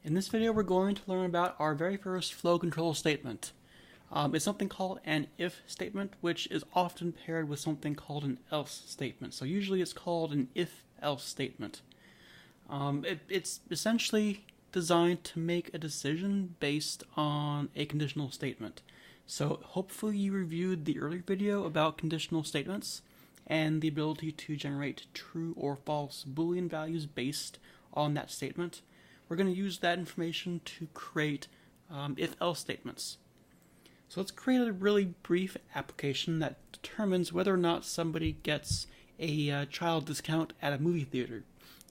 In this video, we're going to learn about our very first flow control statement. It's something called an if statement, which is often paired with something called an else statement. So usually it's called an if-else statement. It's essentially designed to make a decision based on a conditional statement. So hopefully you reviewed the earlier video about conditional statements and the ability to generate true or false Boolean values based on that statement. We're going to use that information to create if-else statements. So let's create a really brief application that determines whether or not somebody gets a child discount at a movie theater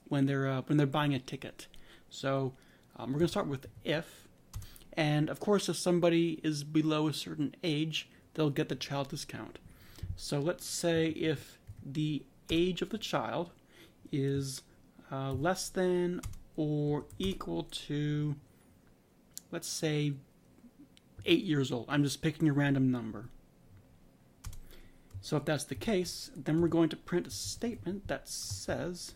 when they're buying a ticket. So we're going to start with if, and of course if somebody is below a certain age, they'll get the child discount. So let's say if the age of the child is less than or equal to, let's say, 8 years old. I'm just picking a random number. So if that's the case, then we're going to print a statement that says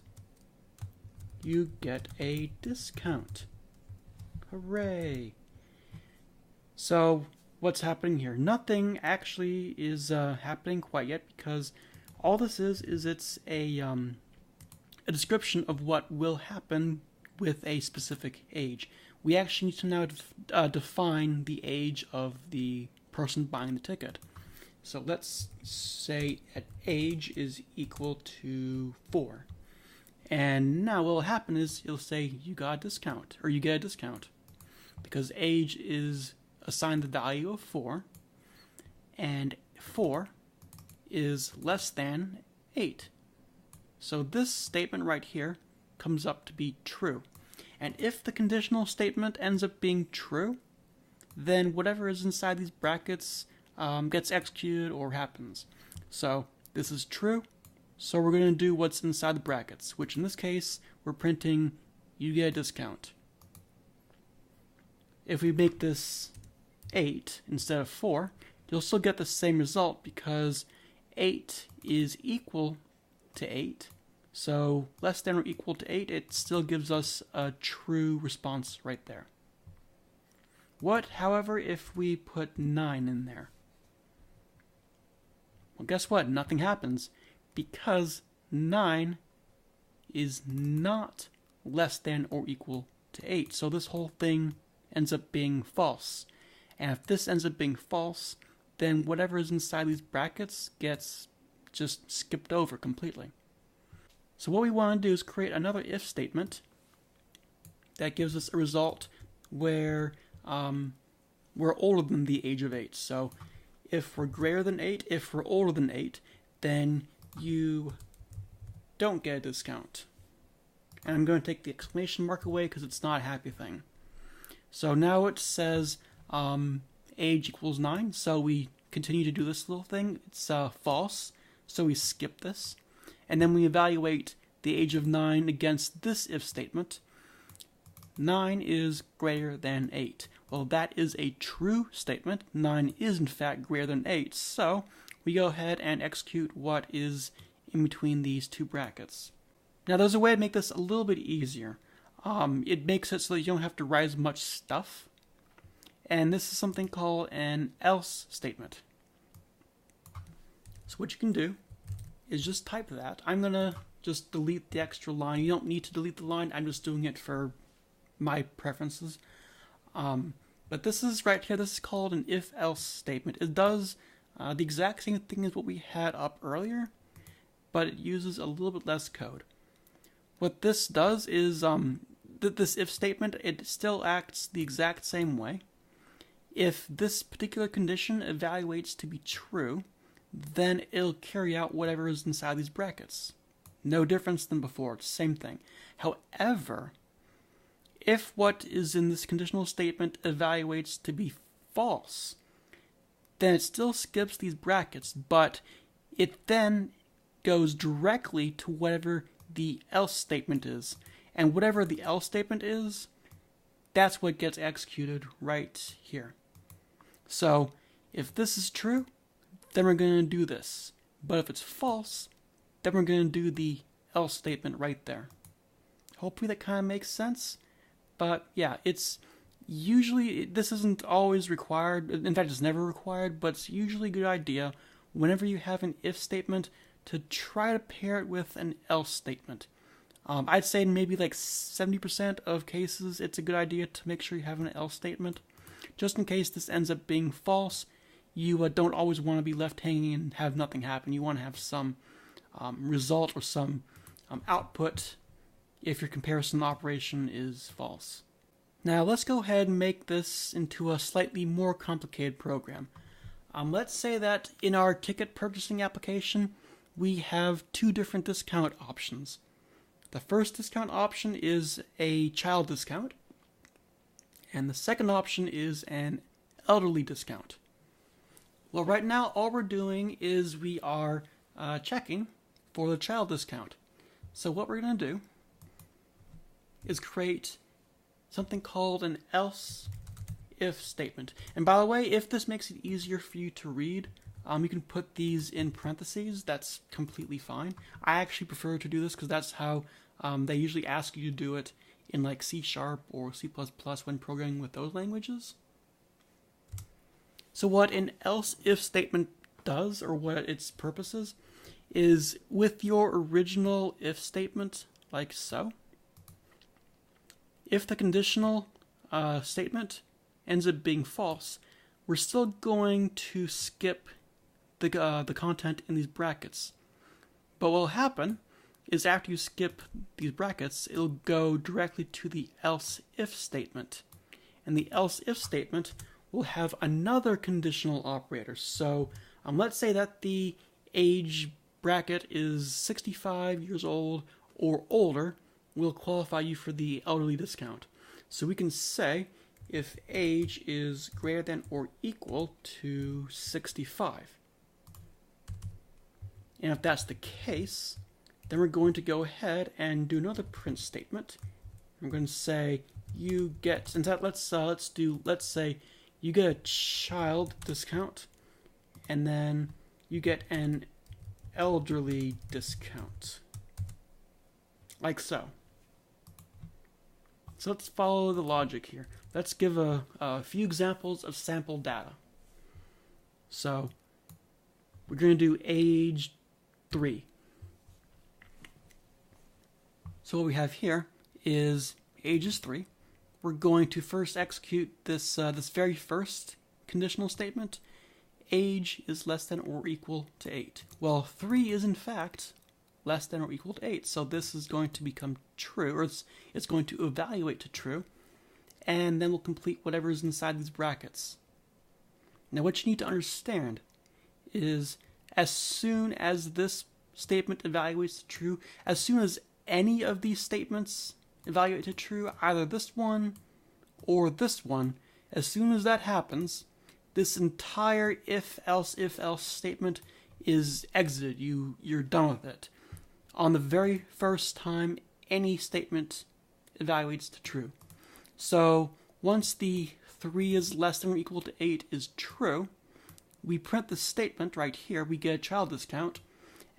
you get a discount. Hooray! So what's happening here? Nothing actually is happening quite yet, because all this is it's a description of what will happen with a specific age. We actually need to now define the age of the person buying the ticket. So let's say at age is equal to 4. And now what will happen is it'll say you got a discount, or you get a discount, because age is assigned the value of 4, and 4 is less than 8. So this statement right here comes up to be true. And if the conditional statement ends up being true, then whatever is inside these brackets gets executed or happens. So this is true, so we're going to do what's inside the brackets, which in this case, we're printing you get a discount. If we make this 8 instead of 4, you'll still get the same result, because 8 is equal to 8. So less than or equal to 8, it still gives us a true response right there. What, however, if we put 9 in there? Well, guess what? Nothing happens, because 9 is not less than or equal to 8. So this whole thing ends up being false. And if this ends up being false, then whatever is inside these brackets gets just skipped over completely. So what we want to do is create another if statement that gives us a result where we're older than the age of 8. So if we're greater than 8, if we're older than 8, then you don't get a discount. And I'm going to take the exclamation mark away because it's not a happy thing. So now it says age equals 9, so we continue to do this little thing. It's false, so we skip this. And then we evaluate the age of 9 against this if statement. 9 is greater than 8. Well, that is a true statement. 9 is in fact greater than 8. So we go ahead and execute what is in between these two brackets. Now there's a way to make this a little bit easier. It makes it so that you don't have to write as much stuff. And this is something called an else statement. So what you can do is just type that. I'm going to just delete the extra line. You don't need to delete the line. I'm just doing it for my preferences. But this is right here. This is called an if-else statement. It does the exact same thing as what we had up earlier, but it uses a little bit less code. What this does is this if statement, it still acts the exact same way. If this particular condition evaluates to be true, then it'll carry out whatever is inside these brackets. No difference than before, it's the same thing. However, if what is in this conditional statement evaluates to be false, then it still skips these brackets, but it then goes directly to whatever the else statement is. And whatever the else statement is, that's what gets executed right here. So if this is true, then we're going to do this. But if it's false, then we're going to do the else statement right there. Hopefully that kind of makes sense. But yeah, it's usually, this isn't always required. In fact, it's never required, but it's usually a good idea whenever you have an if statement to try to pair it with an else statement. I'd say maybe like 70% of cases it's a good idea to make sure you have an else statement. Just in case this ends up being false, you don't always want to be left hanging and have nothing happen. You want to have some result or some output if your comparison operation is false. Now let's go ahead and make this into a slightly more complicated program. Let's say that in our ticket purchasing application, we have two different discount options. The first discount option is a child discount, and the second option is an elderly discount. Well, right now all we're doing is we are checking for the child discount. So what we're going to do is create something called an else if statement. And by the way, if this makes it easier for you to read, you can put these in parentheses. That's completely fine. I actually prefer to do this because that's how they usually ask you to do it in like C# or C++ when programming with those languages. So what an else if statement does, or what its purpose is with your original if statement, like so, if the conditional statement ends up being false, we're still going to skip the content in these brackets. But what will happen is after you skip these brackets, it'll go directly to the else if statement. And the else if statement will have another conditional operator. So let's say that the age bracket is 65 years old or older, will qualify you for the elderly discount. So we can say if age is greater than or equal to 65. And if that's the case, then we're going to go ahead and do another print statement. I'm going to say you get, and that let's say you get a child discount, and then you get an elderly discount, like so. So let's follow the logic here. Let's give a few examples of sample data. So we're going to do age 3. So what we have here is age is 3. We're going to first execute this very first conditional statement. Age is less than or equal to 8. Well, 3 is in fact less than or equal to 8, so this is going to become true, or it's going to evaluate to true, and then we'll complete whatever is inside these brackets. Now what you need to understand is as soon as this statement evaluates to true, as soon as any of these statements evaluate to true, either this one or this one, as soon as that happens, this entire if-else statement is exited. You're done with it. On the very first time any statement evaluates to true. So once the 3 is less than or equal to 8 is true, we print the statement right here, we get a child discount,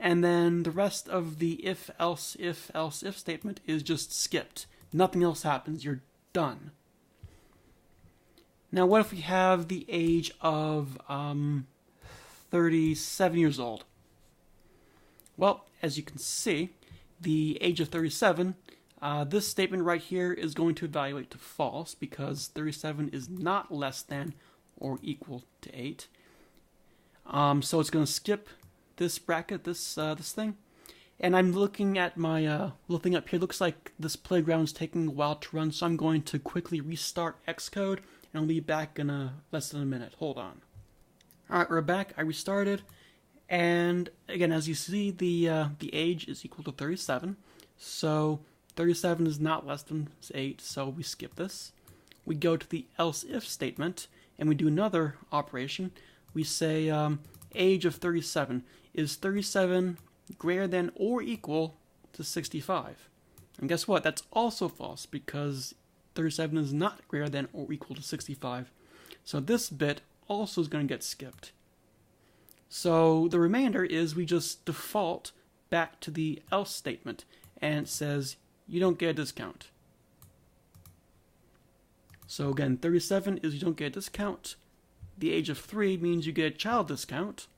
and then the rest of the if-else statement is just skipped. Nothing else happens, you're done. Now what if we have the age of 37 years old? Well, as you can see, the age of 37, this statement right here is going to evaluate to false because 37 is not less than or equal to 8. So it's going to skip this bracket, this thing. And I'm looking at my little thing up here. Looks like this playground is taking a while to run, so I'm going to quickly restart Xcode, and I'll be back in less than a minute. Hold on. Alright, we're back. I restarted. And again, as you see, the age is equal to 37. So 37 is not less than 8, so we skip this. We go to the else if statement, and we do another operation. We say age of 37. Is 37 greater than or equal to 65? And guess what? That's also false because 37 is not greater than or equal to 65. So this bit also is going to get skipped. So the remainder is we just default back to the else statement, and it says you don't get a discount. So again, 37 is you don't get a discount. The age of 3 means you get a child discount.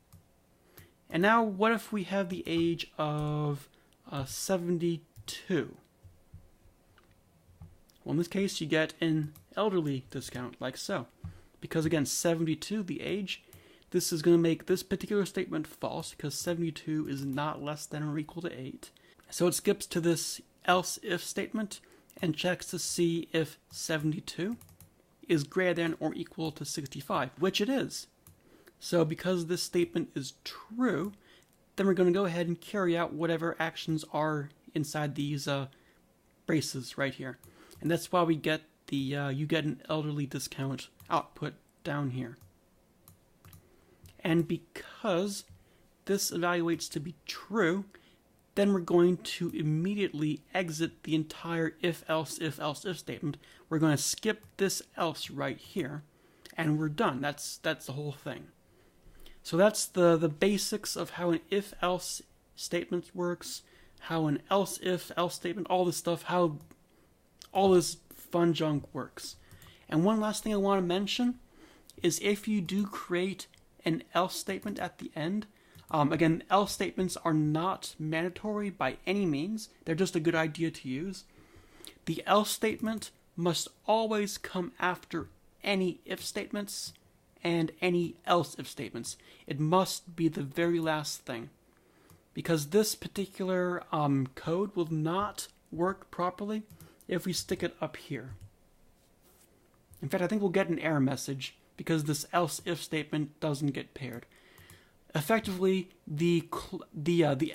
And now what if we have the age of 72? Well, in this case, you get an elderly discount, like so. Because again, 72, the age, this is going to make this particular statement false, because 72 is not less than or equal to 8. So it skips to this else-if statement and checks to see if 72 is greater than or equal to 65, which it is. So because this statement is true, then we're going to go ahead and carry out whatever actions are inside these braces right here. And that's why we get the you get an elderly discount output down here. And because this evaluates to be true, then we're going to immediately exit the entire if statement. We're going to skip this else right here, and we're done. That's the whole thing. So that's the basics of how an if-else statement works, how an else-if-else statement, all this stuff, how all this fun junk works. And one last thing I want to mention is if you do create an else statement at the end, again, else statements are not mandatory by any means. They're just a good idea to use. The else statement must always come after any if statements and any else if statements. It must be the very last thing, because this particular code will not work properly if we stick it up here. In fact, I think we'll get an error message because this else if statement doesn't get paired. Effectively, the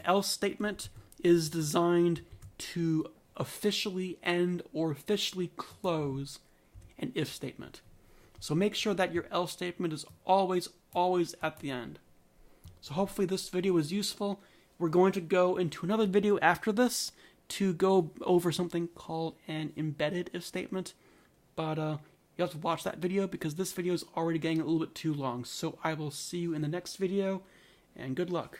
else statement is designed to officially end or officially close an if statement. So make sure that your else statement is always at the end. So hopefully this video was useful. We're going to go into another video after this to go over something called an embedded if statement. But you have to watch that video because this video is already getting a little bit too long. So I will see you in the next video, and good luck.